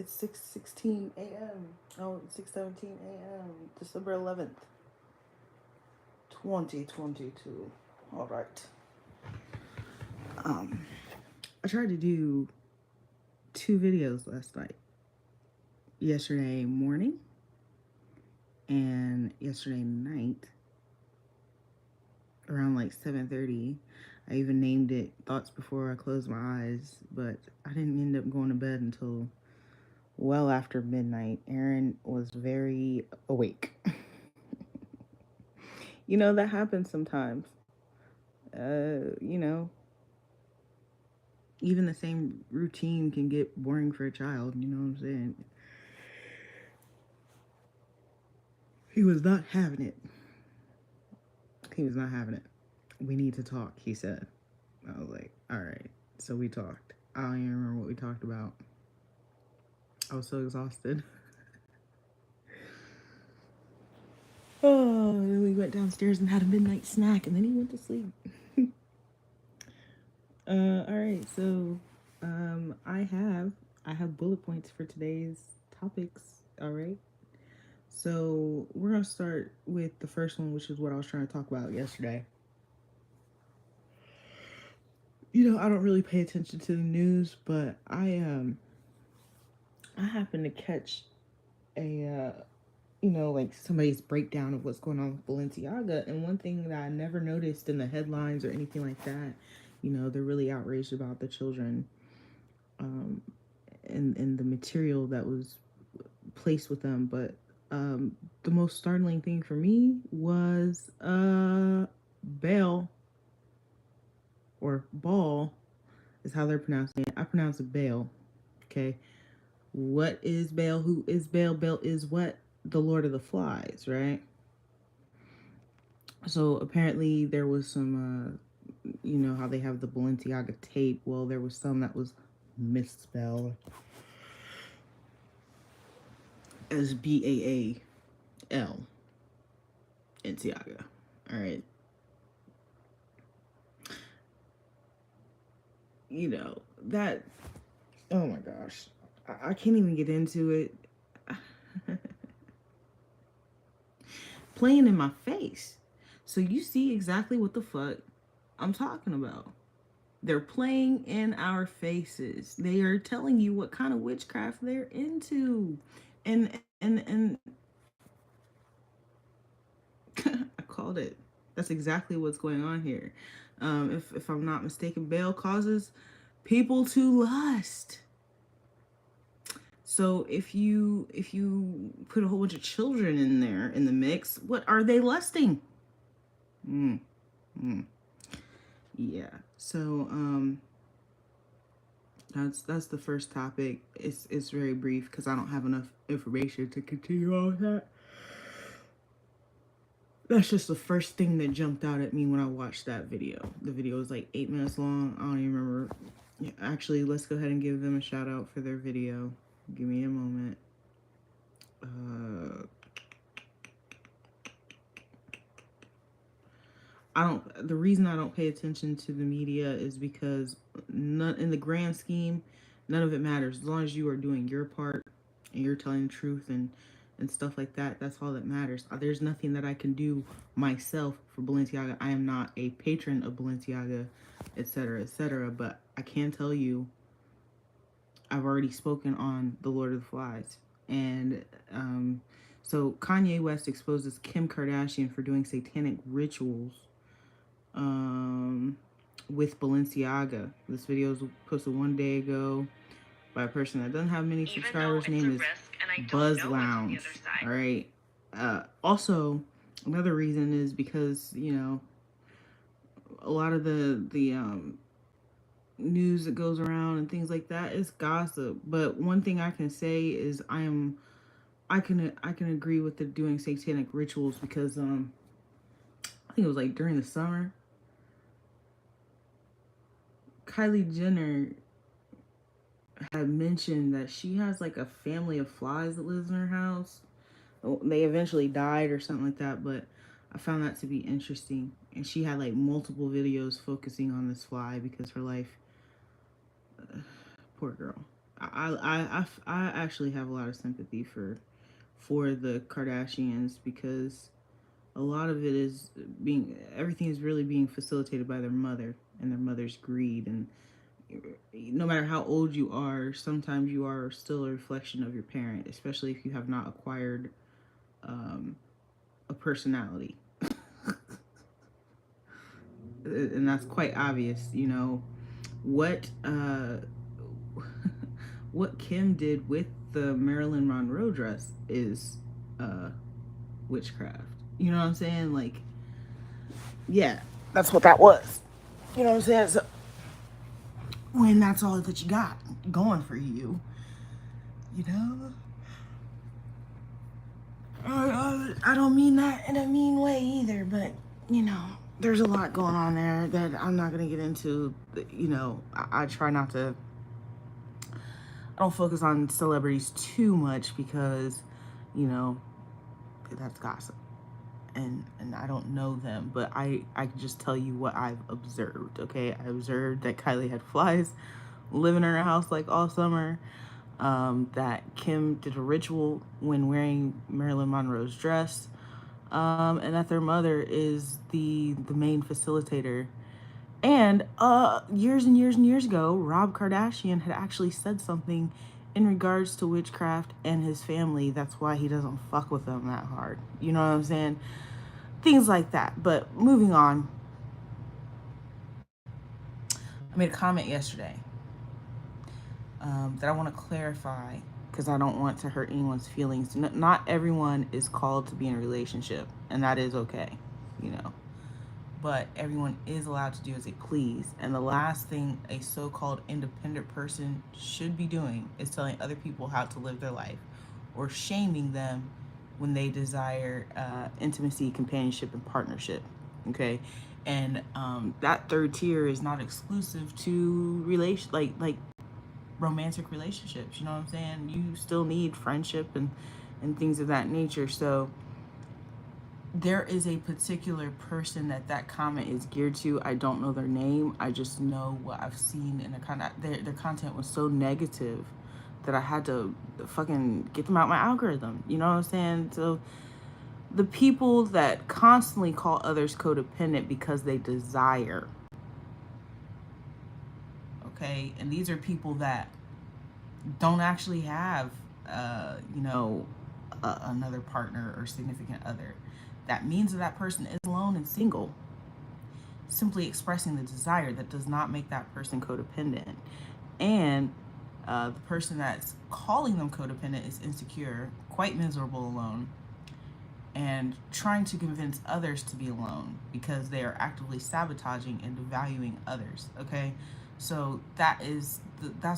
It's 6:16 a.m. Oh, 6:17 a.m. December 11th, 2022. All right. Um, I tried to do 2 videos last night. Yesterday morning and yesterday night around like 7:30. I even named it Thoughts Before I Close My Eyes, but I didn't end up going to bed until well after midnight. Aaron was very awake. That happens sometimes. You know, even the same routine can get boring for a child. You know what I'm saying? He was not having it. He was not having it. We need to talk, he said. I was like, all right. So we talked. I don't even remember what we talked about. I was so exhausted. Oh, then we went downstairs and had a midnight snack, and then he went to sleep. All right. So, I have bullet points for today's topics. All right. So we're gonna start with the first one, which is what I was trying to talk about yesterday. I don't really pay attention to the news, but I happened to catch a like somebody's breakdown of what's going on with Balenciaga, and one thing that I never noticed in the headlines or anything like that, they're really outraged about the children, um, and the material that was placed with them, but the most startling thing for me was Bale or Ball is how they're pronouncing it. I pronounce it Bale. Okay. What is Bale? Who is Bale? Bale is what? The Lord of the Flies, right? So apparently there was some, how they have the Balenciaga tape. Well, there was some that was misspelled as Baal Balenciaga. All right. That, oh my gosh. I can't even get into it. Playing in my face. So you see exactly what the fuck I'm talking about. They're playing in our faces. They are telling you what kind of witchcraft they're into. And I called it. That's exactly what's going on here. If I'm not mistaken, Baal causes people to lust. So if you put a whole bunch of children in there in the mix, what are they lusting? Mm, mm. Yeah. So that's the first topic. It's very brief because I don't have enough information to continue on with that. That's just the first thing that jumped out at me when I watched that video. The video was like 8 minutes long. I don't even remember. Yeah, actually, let's go ahead and give them a shout out for their video. Give me a moment. The reason I don't pay attention to the media is because none, in the grand scheme, none of it matters. As long as you are doing your part and you're telling the truth and stuff like that, that's all that matters. There's nothing that I can do myself for Balenciaga. I am not a patron of Balenciaga, etc., etc., but I can tell you I've already spoken on The Lord of the Flies. And so Kanye West exposes Kim Kardashian for doing satanic rituals with Balenciaga. This video was posted 1 day ago by a person that doesn't have many subscribers. Name is Buzz Lounge. All right. Also, another reason is because a lot of the news that goes around and things like that is gossip. But one thing I can say is I can agree with the doing satanic rituals because I think it was like during the summer. Kylie Jenner had mentioned that she has like a family of flies that lives in her house. They eventually died or something like that, but I found that to be interesting. And she had like multiple videos focusing on this fly because her life, poor girl. I actually have a lot of sympathy for the Kardashians, because a lot of it is being everything is really being facilitated by their mother and their mother's greed. And no matter how old you are, sometimes you are still a reflection of your parent, especially if you have not acquired um, a personality. And that's quite obvious. What what Kim did with the Marilyn Monroe dress is uh, witchcraft. You know what I'm saying? Like, yeah, that's what that was. You know what I'm saying? So when that's all that you got going for you, you know, I don't mean that in a mean way either, but there's a lot going on there that I'm not gonna get into. I try not to. I don't focus on celebrities too much because, you know, that's gossip, and I don't know them, but I can just tell you what I've observed. Okay, I observed that Kylie had flies living in her house like all summer. That Kim did a ritual when wearing Marilyn Monroe's dress, and that their mother is the main facilitator. And years and years and years ago, Rob Kardashian had actually said something in regards to witchcraft and his family. That's why he doesn't fuck with them that hard. You know what I'm saying? Things like that. But moving on, I made a comment yesterday that I want to clarify because I don't want to hurt anyone's feelings. Not everyone is called to be in a relationship, and that is okay, you know. But everyone is allowed to do as they please. And the last thing a so called independent person should be doing is telling other people how to live their life or shaming them when they desire intimacy, companionship, and partnership. Okay. And that third tier is not exclusive to like romantic relationships. You know what I'm saying? You still need friendship and things of that nature. So there is a particular person that comment is geared to. I don't know their name. I just know what I've seen, and their content was so negative that I had to fucking get them out my algorithm. You know what I'm saying? So the people that constantly call others codependent because they desire, okay, and these are people that don't actually have, another partner or significant other. That means that person is alone and single, simply expressing the desire. That does not make that person codependent. And the person that's calling them codependent is insecure, quite miserable alone, and trying to convince others to be alone because they are actively sabotaging and devaluing others. Okay, so that's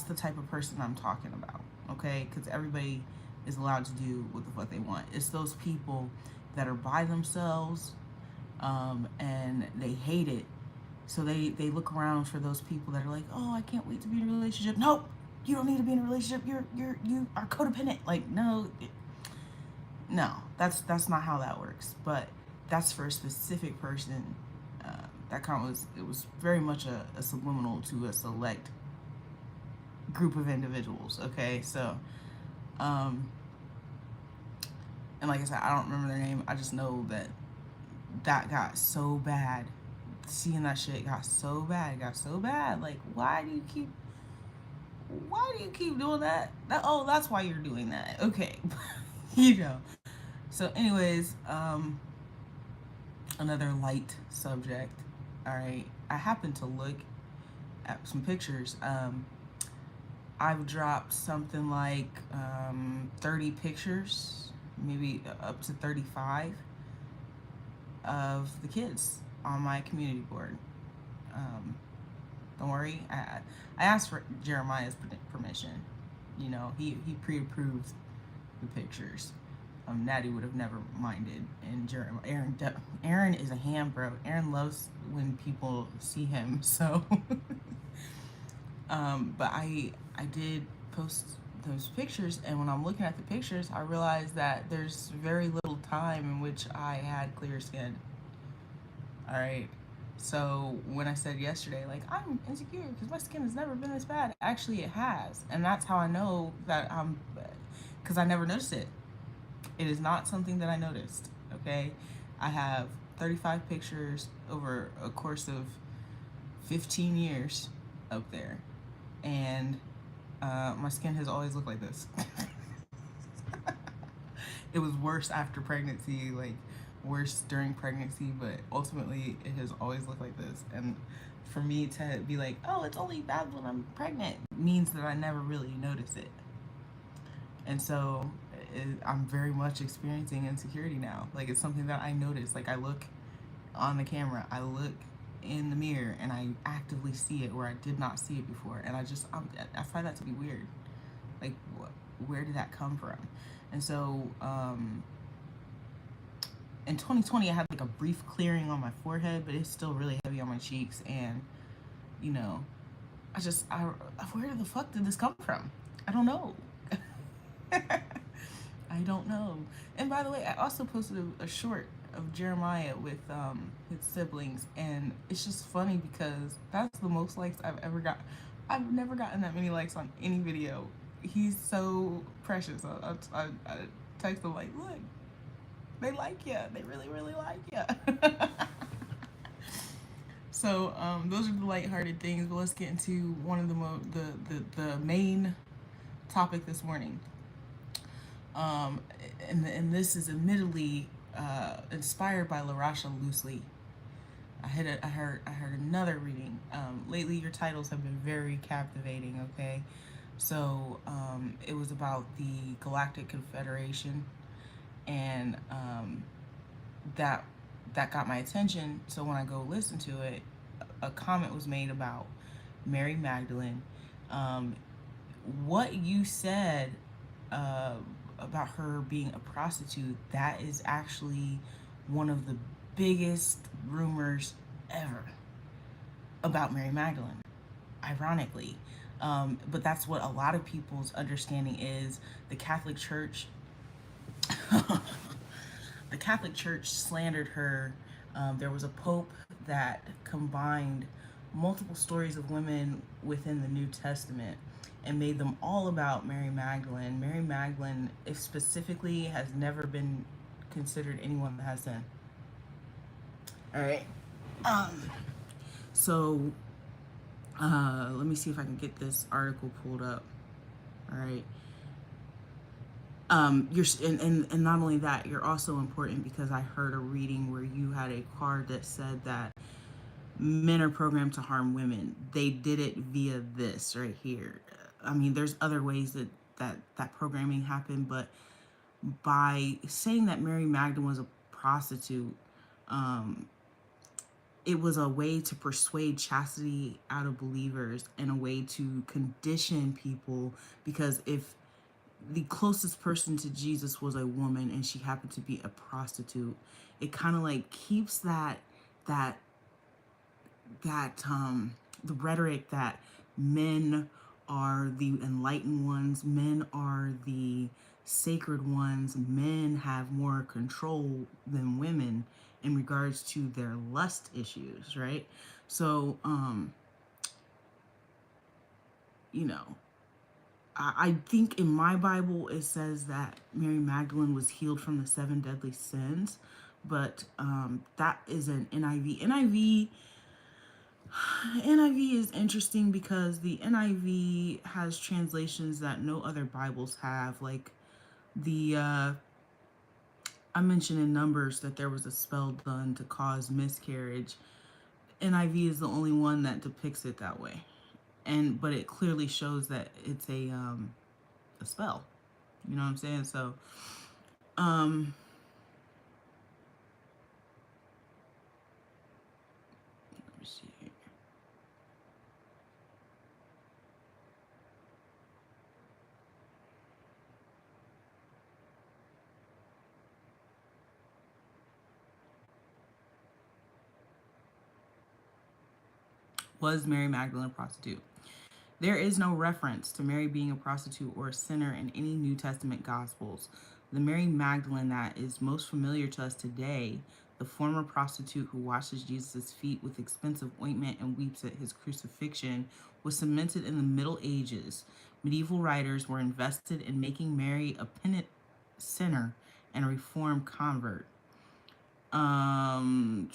the type of person I'm talking about. Okay, because everybody is allowed to do with what they want. It's those people that are by themselves, and they hate it. So they look around for those people that are like, oh, I can't wait to be in a relationship. Nope, you don't need to be in a relationship. You are codependent. Like, no, that's not how that works. But that's for a specific person. That comment was very much a subliminal to a select group of individuals. Okay, so, and like I said, I don't remember their name. I just know that got so bad. Seeing that shit got so bad. It got so bad. Like, why do you keep doing that? That's why you're doing that. Okay. you know. So anyways, another light subject. All right. I happened to look at some pictures. I've dropped something like 30 pictures, maybe up to 35 of the kids on my community board. Don't worry, I asked for Jeremiah's permission. You know, he pre-approved the pictures. Natty would have never minded, and Aaron is a ham, bro. Aaron loves when people see him. So, but I did post those pictures, and when I'm looking at the pictures, I realized that there's very little time in which I had clear skin. All right, So when I said yesterday, like, I'm insecure because my skin has never been this bad, actually it has. And that's how I know that I'm, because I never noticed it. It is not something that I noticed, okay? I have 35 pictures over a course of 15 years up there. And my skin has always looked like this. It was worse after pregnancy, like worse during pregnancy, but ultimately it has always looked like this. And for me to be like, oh, it's only bad when I'm pregnant, means that I never really notice it. And so I'm very much experiencing insecurity now. Like, it's something that I notice. Like, I look on the camera, I look in the mirror, and I actively see it where I did not see it before. And I find that to be weird. Like, where did that come from? And so, in 2020, I had like a brief clearing on my forehead, but it's still really heavy on my cheeks. And, you know, where the fuck did this come from? I don't know. I don't know. And by the way, I also posted a short of Jeremiah with his siblings, and it's just funny because that's the most likes I've ever got. I've never gotten that many likes on any video. He's so precious. I text him like, look, they like you. They really, really like you. So those are the lighthearted things. But let's get into one of the main topic this morning. Um, and this is admittedly inspired by LaRasha loosely. I heard another reading. Lately, your titles have been very captivating. Okay, so it was about the Galactic Confederation, and that that got my attention. So when I go listen to it, a comment was made about Mary Magdalene. Um, what you said uh, about her being a prostitute, that is actually one of the biggest rumors ever about Mary Magdalene, ironically. But that's what a lot of people's understanding is. The Catholic Church, the Catholic Church slandered her. There was a pope that combined multiple stories of women within the New Testament and made them all about Mary Magdalene. Mary Magdalene, if specifically, has never been considered anyone that has sin. All right. Um, so let me see if I can get this article pulled up. All right. You're and not only that, you're also important because I heard a reading where you had a card that said that men are programmed to harm women. They did it via this right here. I mean, there's other ways that programming happened, but by saying that Mary Magdalene was a prostitute, um, it was a way to persuade chastity out of believers and a way to condition people, because if the closest person to Jesus was a woman and she happened to be a prostitute, it kind of like keeps that the rhetoric that men are the enlightened ones, men are the sacred ones, men have more control than women in regards to their lust issues, right? So you know, I think in my Bible it says that Mary Magdalene was healed from the seven deadly sins, but that is an NIV. NIV is interesting because the NIV has translations that no other Bibles have. Like the I mentioned in Numbers that there was a spell done to cause miscarriage. NIV is the only one that depicts it that way, and but it clearly shows that it's a spell. You know what I'm saying? So um let me see here. Was Mary Magdalene a prostitute? There is no reference to Mary being a prostitute or a sinner in any New Testament Gospels. The Mary Magdalene that is most familiar to us today, the the former prostitute who washes Jesus' feet with expensive ointment and weeps at his crucifixion, was cemented in the Middle Ages. Medieval writers were invested in making Mary a penitent sinner and a reformed convert. Um,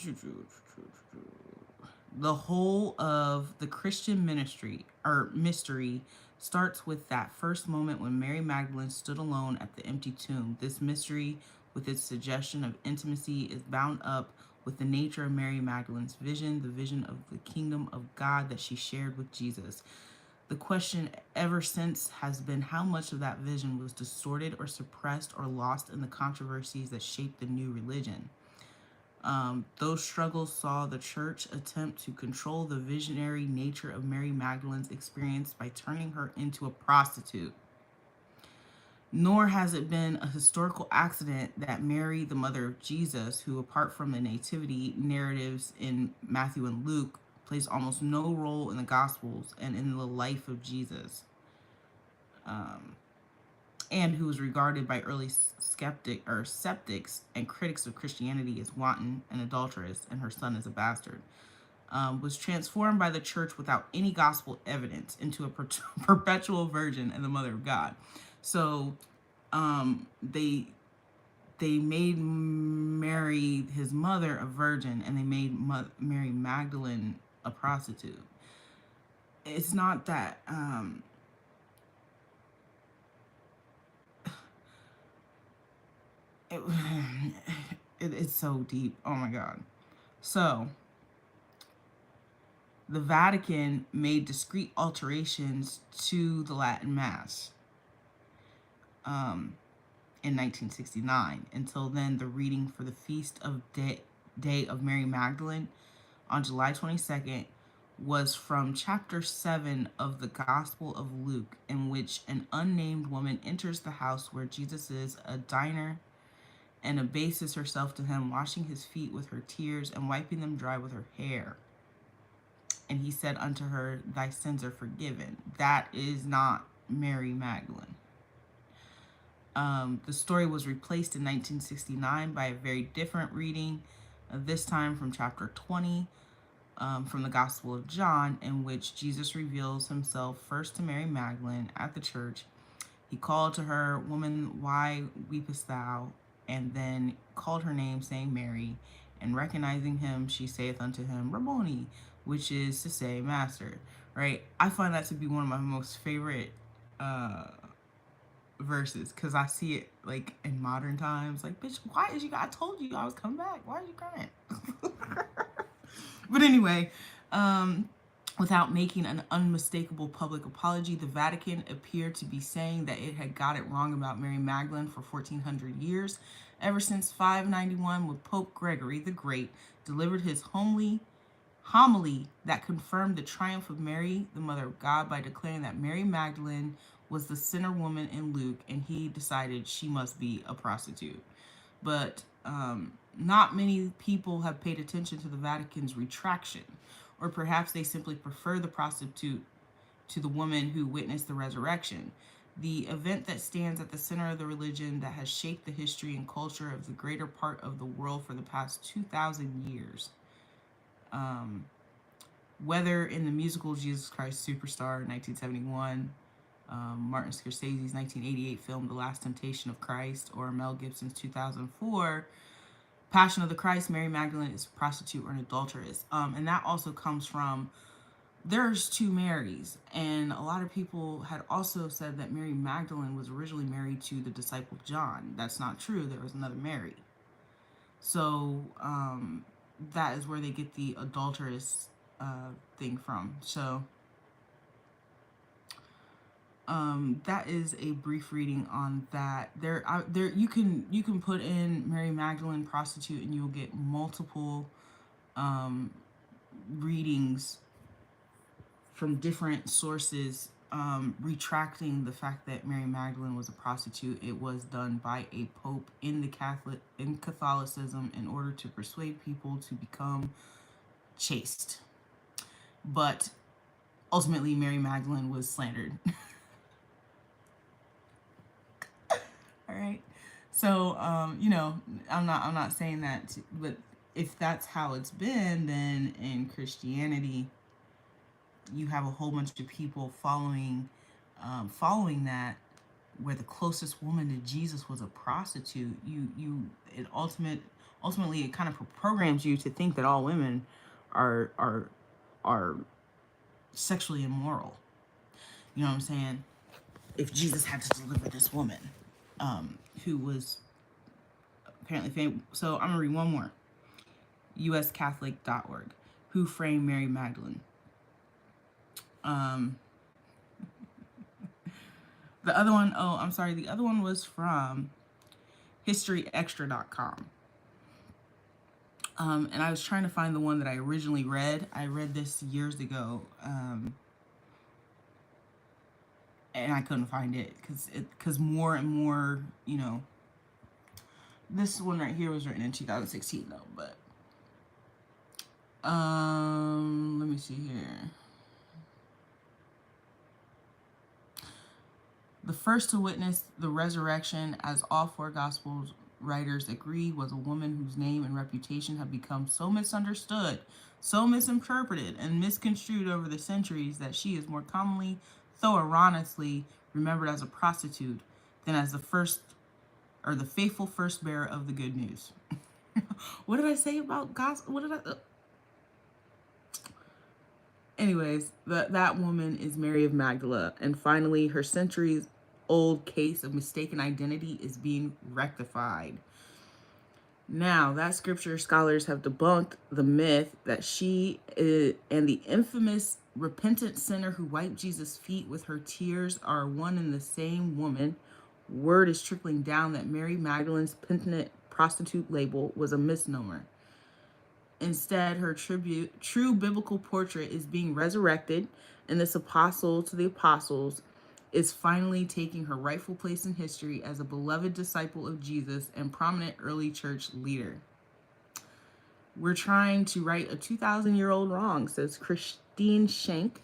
the whole of the Christian ministry or mystery starts with that first moment when Mary Magdalene stood alone at the empty tomb. This mystery, with its suggestion of intimacy, is bound up with the nature of Mary Magdalene's vision, the vision of the kingdom of God that she shared with Jesus. The question ever since has been how much of that vision was distorted or suppressed or lost in the controversies that shaped the new religion. Those struggles saw the church attempt to control the visionary nature of Mary Magdalene's experience by turning her into a prostitute. Nor has it been a historical accident that Mary, the mother of Jesus, who, apart from the nativity narratives in Matthew and Luke, plays almost no role in the Gospels and in the life of Jesus, and who was regarded by early skeptics and critics of Christianity as wanton and adulterous, and her son as a bastard, was transformed by the church without any gospel evidence into a perpetual virgin and the mother of God. So they made Mary, his mother, a virgin, and they made Mary Magdalene a prostitute. It's not that it, it's so deep. Oh my God. So the Vatican made discrete alterations to the Latin Mass in 1969. Until then, the reading for the Feast of Day of Mary Magdalene on July 22nd was from chapter 7 of the Gospel of Luke, in which an unnamed woman enters the house where Jesus is, a diner, and abases herself to him, washing his feet with her tears and wiping them dry with her hair. And he said unto her, thy sins are forgiven. That is not Mary Magdalene. The story was replaced in 1969 by a very different reading, this time from chapter 20 from the Gospel of John, in which Jesus reveals himself first to Mary Magdalene at the church. He called to her, woman, why weepest thou? And then called her name, saying Mary. And recognizing him, she saith unto him, Rabboni, which is to say, master. Right? I find that to be one of my most favorite verses, because I see it like in modern times. Like, bitch, why is you? I told you I was coming back. Why are you crying? But anyway, without making an unmistakable public apology, the Vatican appeared to be saying that it had got it wrong about Mary Magdalene for 1400 years, ever since 591, when Pope Gregory the Great delivered his homily that confirmed the triumph of Mary, the Mother of God, by declaring that Mary Magdalene was the sinner woman in Luke, and he decided she must be a prostitute. But not many people have paid attention to the Vatican's retraction, or perhaps they simply prefer the prostitute to the woman who witnessed the resurrection, the event that stands at the center of the religion that has shaped the history and culture of the greater part of the world for the past 2,000 years. Whether in the musical Jesus Christ Superstar in 1971, Martin Scorsese's 1988 film The Last Temptation of Christ, or Mel Gibson's 2004 Passion of the Christ, Mary Magdalene is a prostitute or an adulteress. And that also comes from, there's two Marys. And a lot of people had also said that Mary Magdalene was originally married to the disciple John. That's not true. There was another Mary. So that is where they get the adulteress thing from. So that is a brief reading on that. There you can put in Mary Magdalene prostitute, and you'll get multiple readings from different sources retracting the fact that Mary Magdalene was a prostitute. It was done by a pope in Catholicism in order to persuade people to become chaste. But ultimately, Mary Magdalene was slandered. All right. So, I'm not saying that, but if that's how it's been, then in Christianity, you have a whole bunch of people following that, where the closest woman to Jesus was a prostitute. It ultimately it kind of programs you to think that all women are sexually immoral. You know what I'm saying? If Jesus had to deliver this woman, who was apparently famous. So I'm gonna read one more. USCatholic.org. Who framed Mary Magdalene? Um, the other one, oh, I'm sorry. The other one was from historyextra.com. And I was trying to find the one that I originally read. I read this years ago, and I couldn't find it because more and more, this one right here was written in 2016 though. But let me see here. The first to witness the resurrection, as all four Gospels writers agree, was a woman whose name and reputation have become so misunderstood, so misinterpreted, and misconstrued over the centuries that she is more commonly, though erroneously, remembered as a prostitute than as the first or the faithful first bearer of the good news. What did I say about gospel? What did I? Anyways, that woman is Mary of Magdala, and finally, her centuries-old case of mistaken identity is being rectified. Now, that scripture scholars have debunked the myth that she is, and the infamous repentant sinner who wiped Jesus' feet with her tears are one and the same woman. Word is trickling down that Mary Magdalene's penitent prostitute label was a misnomer. Instead, her true biblical portrait is being resurrected, and this apostle to the apostles is finally taking her rightful place in history as a beloved disciple of Jesus and prominent early church leader. We're trying to right a 2,000-year-old wrong, says Christine Schenk,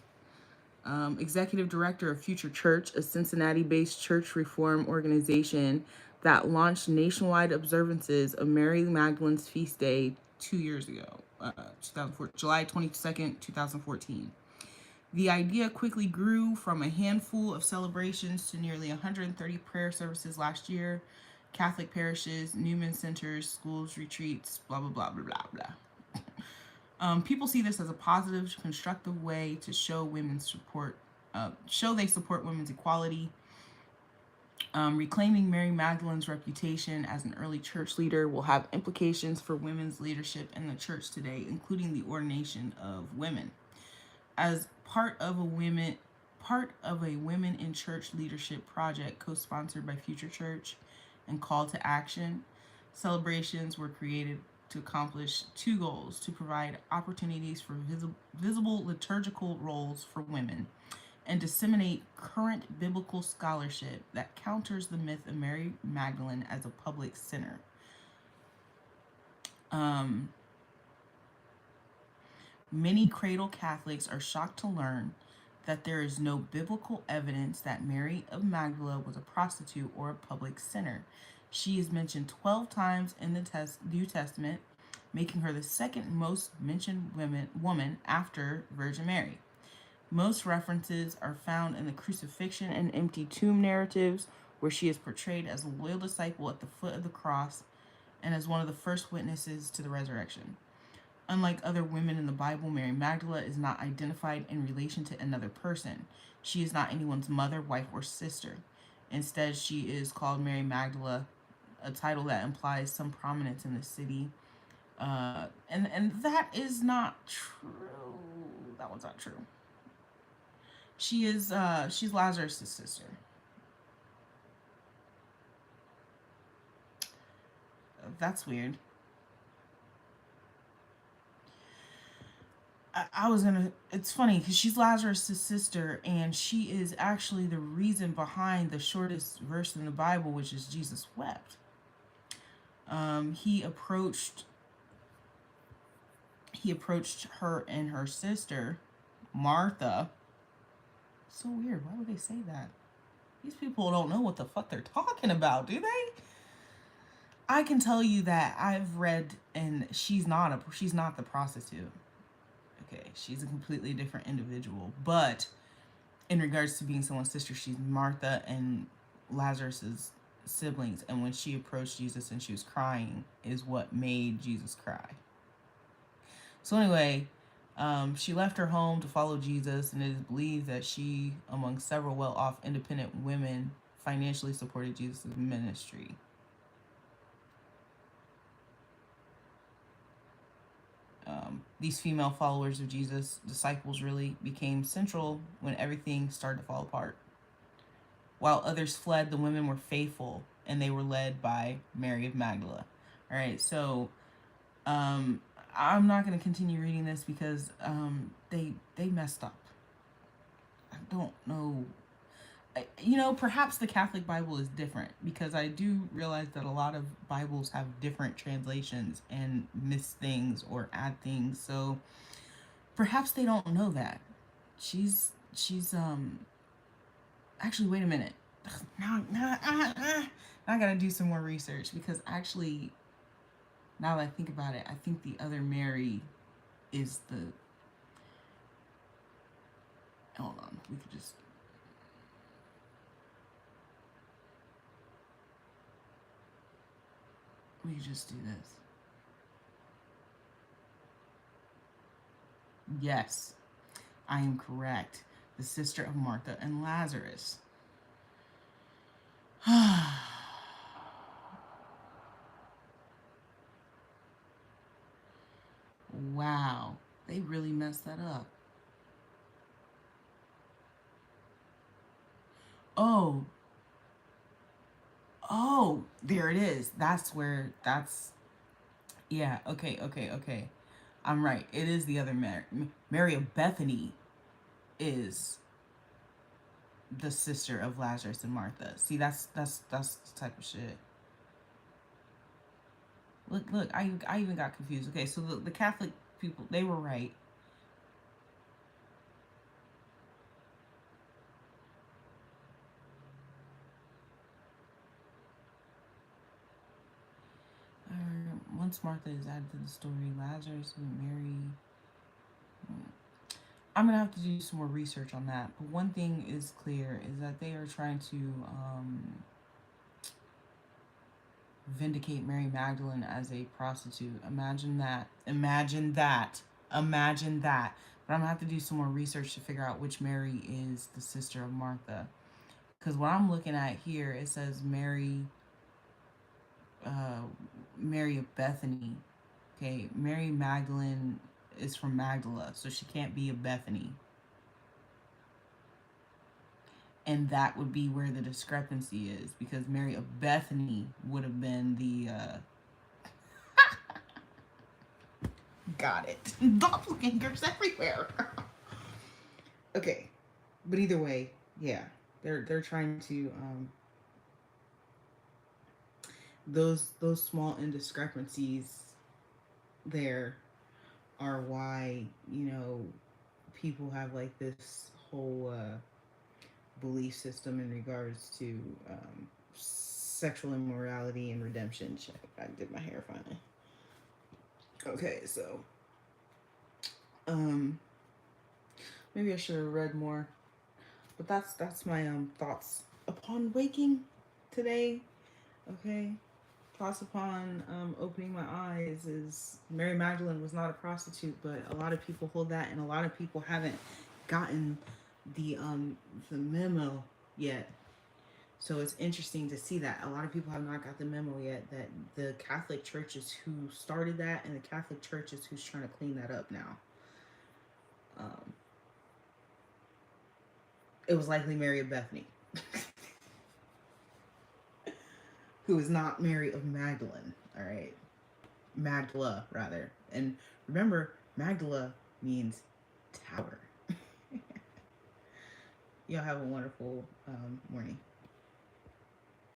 executive director of Future Church, a Cincinnati-based church reform organization that launched nationwide observances of Mary Magdalene's feast day 2 years ago, July 22nd, 2014. The idea quickly grew from a handful of celebrations to nearly 130 prayer services last year, Catholic parishes, Newman centers, schools, retreats, blah, blah, blah, blah, blah, blah. People see this as a positive, constructive way to show they support women's equality. Reclaiming Mary Magdalene's reputation as an early church leader will have implications for women's leadership in the church today, including the ordination of women. As part of a women in church leadership project co-sponsored by Future Church and Call to Action, celebrations were created to accomplish two goals: to provide opportunities for visible liturgical roles for women, and disseminate current biblical scholarship that counters the myth of Mary Magdalene as a public sinner. Many cradle Catholics are shocked to learn that there is no biblical evidence that Mary of Magdala was a prostitute or a public sinner. She is mentioned 12 times in the New Testament, making her the second most mentioned woman after Virgin Mary. Most references are found in the crucifixion and empty tomb narratives, where she is portrayed as a loyal disciple at the foot of the cross and as one of the first witnesses to the resurrection. Unlike other women in the Bible, Mary Magdala is not identified in relation to another person. She is not anyone's mother, wife, or sister. Instead, she is called Mary Magdala, a title that implies some prominence in the city. And that is not true. That one's not true. She's Lazarus' sister. That's weird. It's funny because she's Lazarus' sister, and she is actually the reason behind the shortest verse in the Bible, which is Jesus wept. He approached her and her sister, Martha. So weird. Why would they say that? These people don't know what the fuck they're talking about, do they? I can tell you that I've read, and she's not the prostitute. Okay, she's a completely different individual. But in regards to being someone's sister, she's Martha and Lazarus's siblings. And when she approached Jesus and she was crying, is what made Jesus cry. So anyway, she left her home to follow Jesus, and it is believed that she, among several well-off independent women, financially supported Jesus' ministry. These female followers of Jesus, disciples, really became central when everything started to fall apart. While others fled, the women were faithful, and they were led by Mary of Magdala. All right, so I'm not going to continue reading this because they messed up. I don't know. Perhaps the Catholic Bible is different, because I do realize that a lot of Bibles have different translations and miss things or add things. So perhaps they don't know that. She's actually, wait a minute. Now I gotta do some more research, because actually, now that I think about it, I think the other Mary is the. Hold on, we could just do this. Yes, I am correct. The sister of Martha and Lazarus. Wow, they really messed that up. Oh, oh, there it is. Yeah, okay. I'm right. It is the other Mary. Mary of Bethany is the sister of Lazarus and Martha. See, that's the type of shit. Look, I even got confused. Okay, so the Catholic people, they were right. Once Martha is added to the story, Lazarus and Mary. I'm gonna have to do some more research on that. But one thing is clear, is that they are trying to vindicate Mary Magdalene as a prostitute. Imagine that. Imagine that. Imagine that. But I'm gonna have to do some more research to figure out which Mary is the sister of Martha. Because what I'm looking at here, it says Mary of Bethany. Okay, Mary Magdalene is from Magdala, so she can't be of Bethany. And that would be where the discrepancy is, because Mary of Bethany would have been the got it. Doppelgangers everywhere. Okay, but either way, yeah, they're trying to those small indiscrepancies there are why people have like this whole belief system in regards to sexual immorality and redemption. Check. I did my hair finally. Okay, so maybe I should have read more, but that's my thoughts upon waking today. Okay, thoughts upon opening my eyes is Mary Magdalene was not a prostitute, but a lot of people hold that, and a lot of people haven't gotten the memo yet. So it's interesting to see that a lot of people have not got the memo yet, that the Catholic Church is who started that, and the Catholic Church is who's trying to clean that up now. It was likely Mary of Bethany, who is not Mary of Magdalene. All right, Magdala rather, and remember, Magdala means tower. Y'all have a wonderful morning.